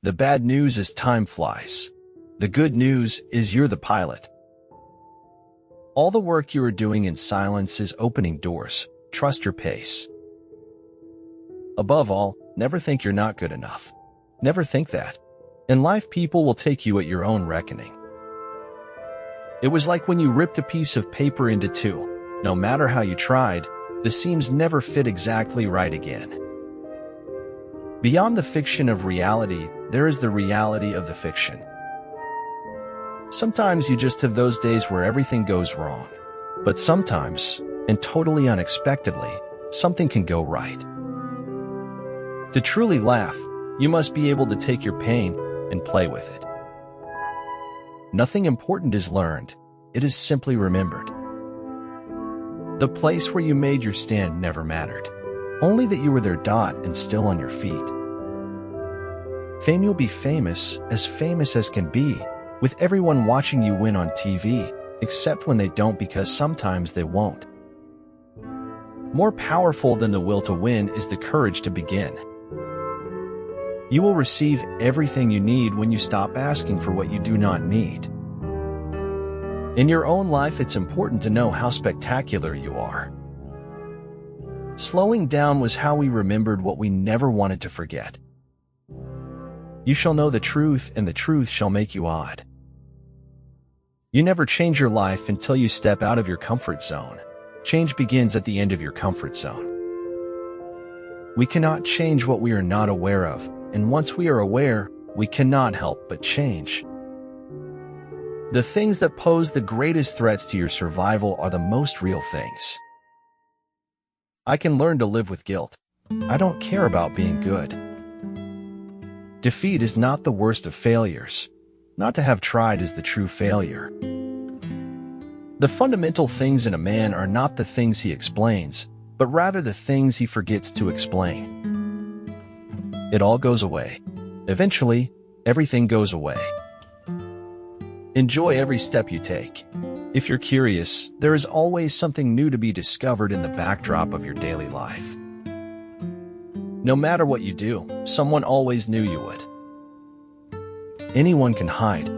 The bad news is time flies. The good news is you're the pilot. All the work you are doing in silence is opening doors. Trust your pace. Above all, never think you're not good enough. Never think that. In life, people will take you at your own reckoning. It was like when you ripped a piece of paper into two. No matter how you tried, the seams never fit exactly right again. Beyond the fiction of reality, there is the reality of the fiction. Sometimes you just have those days where everything goes wrong. But sometimes, and totally unexpectedly, something can go right. To truly laugh, you must be able to take your pain and play with it. Nothing important is learned, it is simply remembered. The place where you made your stand never mattered, only that you were there and still on your feet. Fame, you'll be famous as can be, with everyone watching you win on TV, except when they don't, because sometimes they won't. More powerful than the will to win is the courage to begin. You will receive everything you need when you stop asking for what you do not need. In your own life, it's important to know how spectacular you are. Slowing down was how we remembered what we never wanted to forget. You shall know the truth, and the truth shall make you odd. You never change your life until you step out of your comfort zone. Change begins at the end of your comfort zone. We cannot change what we are not aware of, and once we are aware, we cannot help but change. The things that pose the greatest threats to your survival are the most real things. I can learn to live with guilt. I don't care about being good. Defeat is not the worst of failures. Not to have tried is the true failure. The fundamental things in a man are not the things he explains, but rather the things he forgets to explain. It all goes away. Eventually, everything goes away. Enjoy every step you take. If you're curious, there is always something new to be discovered in the backdrop of your daily life. No matter what you do, someone always knew you would. Anyone can hide.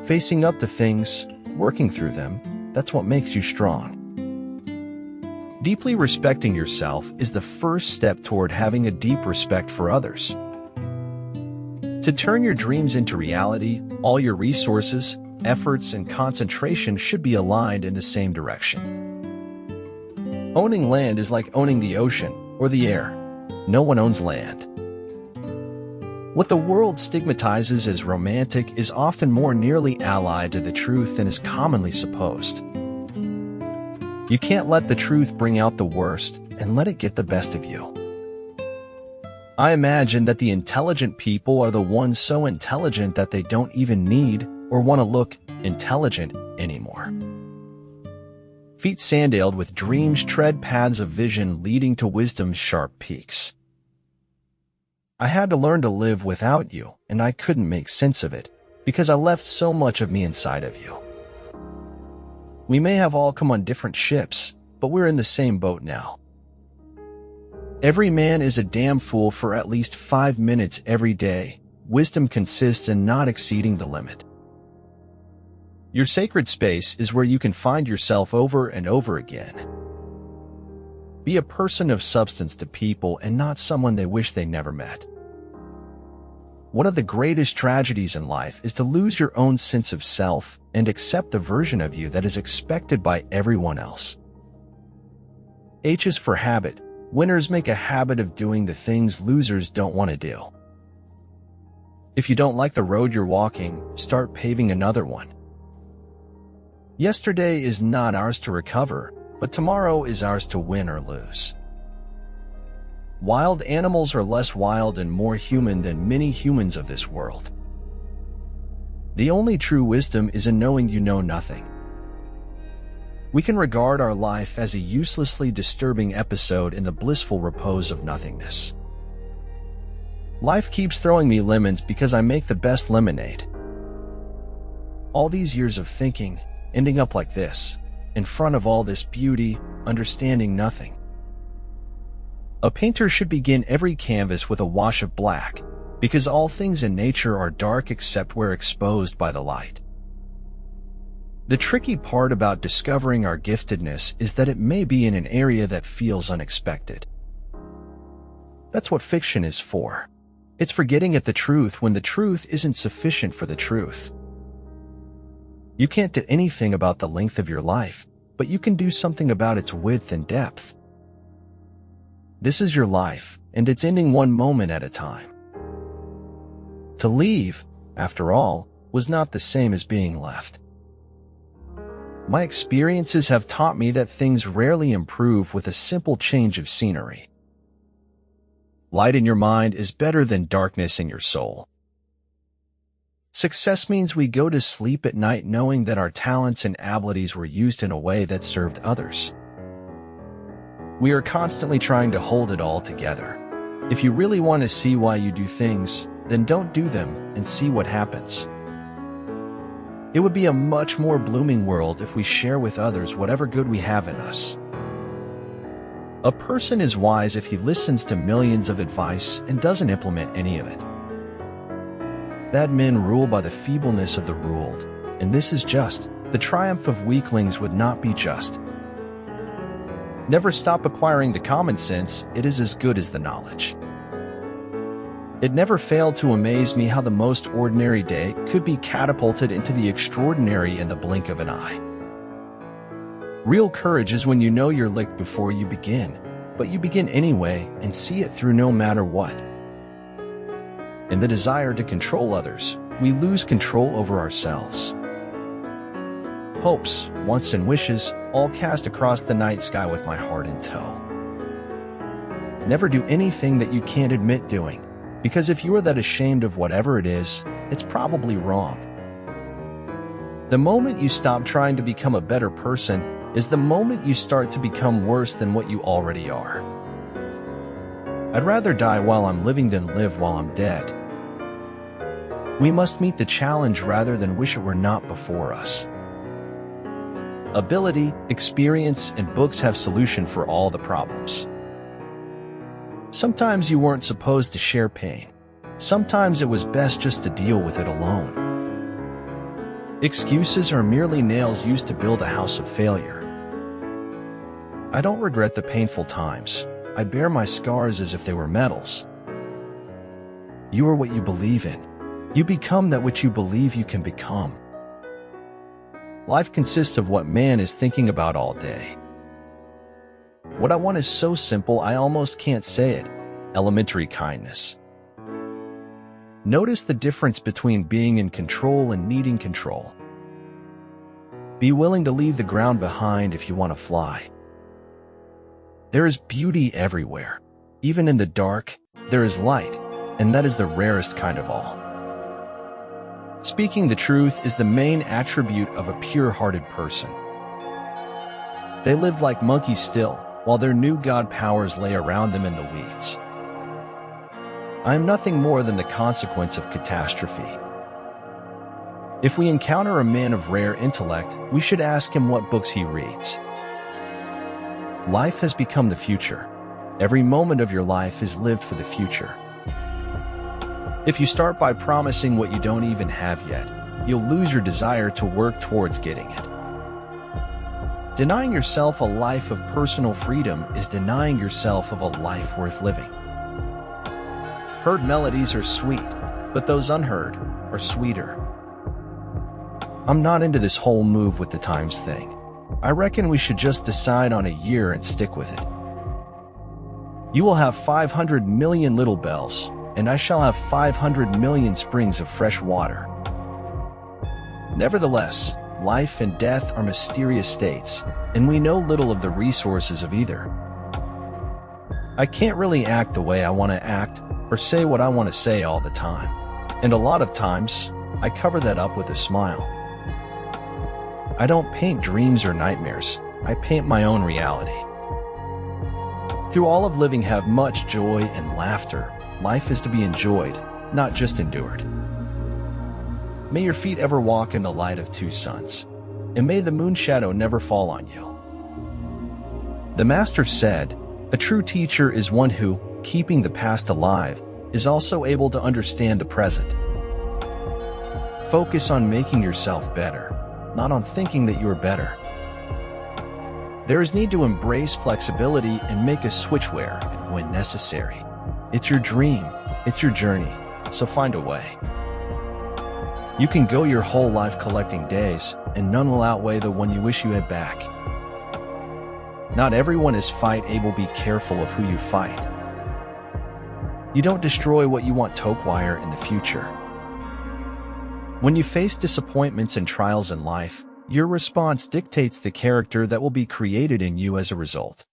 Facing up to things, working through them, that's what makes you strong. Deeply respecting yourself is the first step toward having a deep respect for others. To turn your dreams into reality, all your resources, efforts, and concentration should be aligned in the same direction. Owning land is like owning the ocean or the air. No one owns land. What the world stigmatizes as romantic is often more nearly allied to the truth than is commonly supposed. You can't let the truth bring out the worst and let it get the best of you. I imagine that the intelligent people are the ones so intelligent that they don't even need or want to look intelligent anymore. Feet sandaled with dreams tread paths of vision leading to wisdom's sharp peaks. I had to learn to live without you, and I couldn't make sense of it, because I left so much of me inside of you. We may have all come on different ships, but we're in the same boat now. Every man is a damn fool for at least 5 minutes every day. Wisdom consists in not exceeding the limit. Your sacred space is where you can find yourself over and over again. Be a person of substance to people and not someone they wish they never met. One of the greatest tragedies in life is to lose your own sense of self and accept the version of you that is expected by everyone else. H is for habit. Winners make a habit of doing the things losers don't want to do. If you don't like the road you're walking, start paving another one. Yesterday is not ours to recover, but tomorrow is ours to win or lose. Wild animals are less wild and more human than many humans of this world. The only true wisdom is in knowing you know nothing. We can regard our life as a uselessly disturbing episode in the blissful repose of nothingness. Life keeps throwing me lemons because I make the best lemonade. All these years of thinking, ending up like this, in front of all this beauty, understanding nothing. A painter should begin every canvas with a wash of black, because all things in nature are dark except where exposed by the light. The tricky part about discovering our giftedness is that it may be in an area that feels unexpected. That's what fiction is for. It's for getting at the truth when the truth isn't sufficient for the truth. You can't do anything about the length of your life, but you can do something about its width and depth. This is your life, and it's ending one moment at a time. To leave, after all, was not the same as being left. My experiences have taught me that things rarely improve with a simple change of scenery. Light in your mind is better than darkness in your soul. Success means we go to sleep at night knowing that our talents and abilities were used in a way that served others. We are constantly trying to hold it all together. If you really want to see why you do things, then don't do them and see what happens. It would be a much more blooming world if we share with others whatever good we have in us. A person is wise if he listens to millions of advice and doesn't implement any of it. Bad men rule by the feebleness of the ruled, and this is just. The triumph of weaklings would not be just. Never stop acquiring the common sense, it is as good as the knowledge. It never failed to amaze me how the most ordinary day could be catapulted into the extraordinary in the blink of an eye. Real courage is when you know you're licked before you begin, but you begin anyway and see it through no matter what. In the desire to control others, we lose control over ourselves. Hopes, wants, and wishes all cast across the night sky with my heart in tow. Never do anything that you can't admit doing, because if you are that ashamed of whatever it is, it's probably wrong. The moment you stop trying to become a better person is the moment you start to become worse than what you already are. I'd rather die while I'm living than live while I'm dead. We must meet the challenge rather than wish it were not before us. Ability, experience, and books have solution for all the problems. Sometimes you weren't supposed to share pain. Sometimes it was best just to deal with it alone. Excuses are merely nails used to build a house of failure. I don't regret the painful times. I bear my scars as if they were medals. You are what you believe in. You become that which you believe you can become. Life consists of what man is thinking about all day. What I want is so simple I almost can't say it. Elementary kindness. Notice the difference between being in control and needing control. Be willing to leave the ground behind if you want to fly. There is beauty everywhere. Even in the dark, there is light, and that is the rarest kind of all. Speaking the truth is the main attribute of a pure-hearted person. They lived like monkeys still, while their new god powers lay around them in the weeds. I am nothing more than the consequence of catastrophe. If we encounter a man of rare intellect, we should ask him what books he reads. Life has become the future. Every moment of your life is lived for the future. If you start by promising what you don't even have yet, you'll lose your desire to work towards getting it. Denying yourself a life of personal freedom is denying yourself of a life worth living. Heard melodies are sweet, but those unheard are sweeter. I'm not into this whole move with the times thing. I reckon we should just decide on a year and stick with it. You will have 500 million little bells, and I shall have 500 million springs of fresh water. Nevertheless, life and death are mysterious states, and we know little of the resources of either. I can't really act the way I want to act or say what I want to say all the time, and a lot of times, I cover that up with a smile. I don't paint dreams or nightmares, I paint my own reality. Through all of living have much joy and laughter. Life is to be enjoyed, not just endured. May your feet ever walk in the light of two suns, and may the moon shadow never fall on you. The Master said, a true teacher is one who, keeping the past alive, is also able to understand the present. Focus on making yourself better, not on thinking that you're better. There is need to embrace flexibility and make a switch where and when necessary. It's your dream, it's your journey, so find a way. You can go your whole life collecting days, and none will outweigh the one you wish you had back. Not everyone is fight-able. Be careful of who you fight. You don't destroy what you want to acquire in the future. When you face disappointments and trials in life, your response dictates the character that will be created in you as a result.